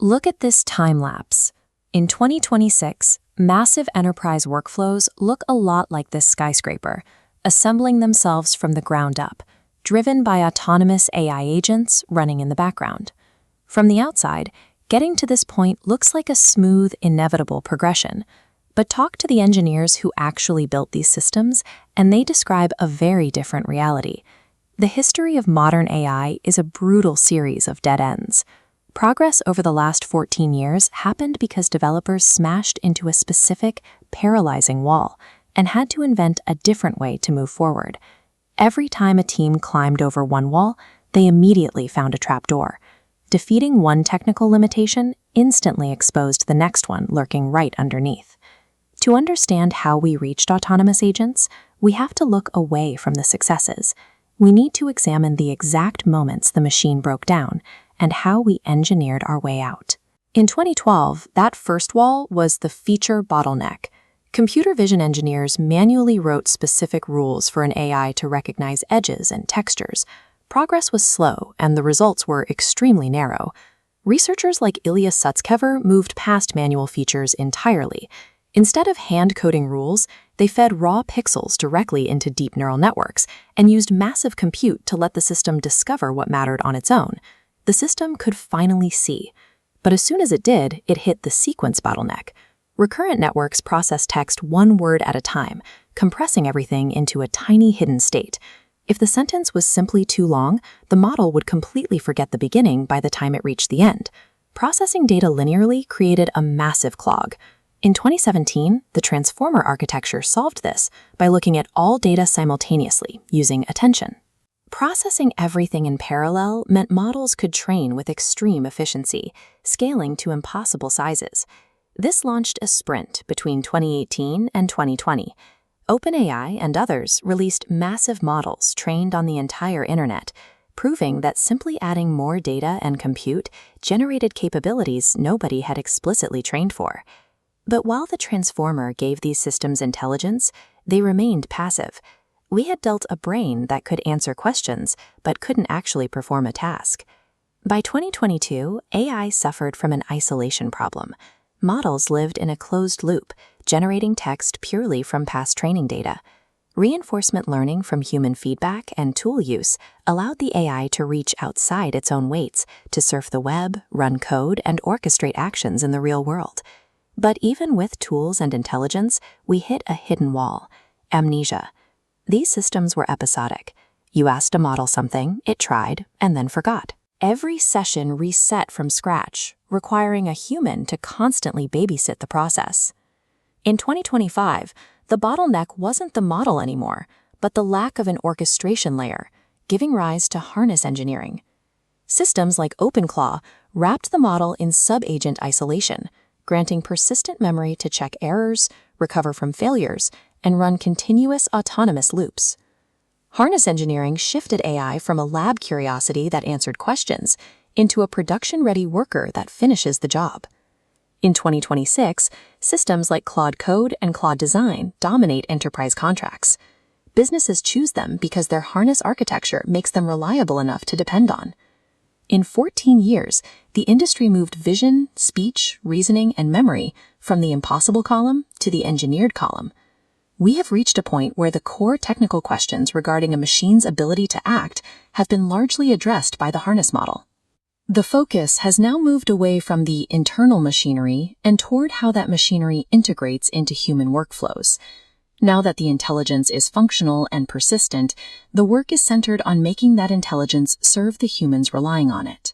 Look at this time lapse. In 2026, massive enterprise workflows look a lot like this skyscraper, assembling themselves from the ground up, driven by autonomous AI agents running in the background. From the outside, getting to this point looks like a smooth, inevitable progression. But talk to the engineers who actually built these systems, and they describe a very different reality. The history of modern AI is a brutal series of dead ends. Progress over the last 14 years happened because developers smashed into a specific, paralyzing wall and had to invent a different way to move forward. Every time a team climbed over one wall, they immediately found a trapdoor. Defeating one technical limitation instantly exposed the next one lurking right underneath. To understand how we reached autonomous agents, we have to look away from the successes. We need to examine the exact moments the machine broke down and how we engineered our way out. In 2012, that first wall was the feature bottleneck. Computer vision engineers manually wrote specific rules for an AI to recognize edges and textures. Progress was slow, and the results were extremely narrow. Researchers like Ilya Sutskever moved past manual features entirely. Instead of hand-coding rules, they fed raw pixels directly into deep neural networks and used massive compute to let the system discover what mattered on its own. The system could finally see. But as soon as it did, it hit the sequence bottleneck. Recurrent networks process text one word at a time, compressing everything into a tiny hidden state. If the sentence was simply too long, the model would completely forget the beginning by the time it reached the end. Processing data linearly created a massive clog. In 2017, the transformer architecture solved this by looking at all data simultaneously, using attention. Processing everything in parallel meant models could train with extreme efficiency, scaling to impossible sizes. This launched a sprint between 2018 and 2020. OpenAI and others released massive models trained on the entire internet, proving that simply adding more data and compute generated capabilities nobody had explicitly trained for. But while the transformer gave these systems intelligence, they remained passive. We had dealt a brain that could answer questions, but couldn't actually perform a task. By 2022, AI suffered from an isolation problem. Models lived in a closed loop, generating text purely from past training data. Reinforcement learning from human feedback and tool use allowed the AI to reach outside its own weights, to surf the web, run code, and orchestrate actions in the real world. But even with tools and intelligence, we hit a hidden wall: amnesia. These systems were episodic. You asked a model something, it tried, and then forgot. Every session reset from scratch, requiring a human to constantly babysit the process. In 2025, the bottleneck wasn't the model anymore, but the lack of an orchestration layer, giving rise to harness engineering. Systems like OpenClaw wrapped the model in sub-agent isolation, granting persistent memory to check errors, recover from failures, and run continuous autonomous loops. Harness engineering shifted AI from a lab curiosity that answered questions into a production-ready worker that finishes the job. In 2026, systems like Claude Code and Claude Design dominate enterprise contracts. Businesses choose them because their harness architecture makes them reliable enough to depend on. In 14 years, the industry moved vision, speech, reasoning, and memory from the impossible column to the engineered column. We have reached a point where the core technical questions regarding a machine's ability to act have been largely addressed by the harness model. The focus has now moved away from the internal machinery and toward how that machinery integrates into human workflows. Now that the intelligence is functional and persistent, the work is centered on making that intelligence serve the humans relying on it.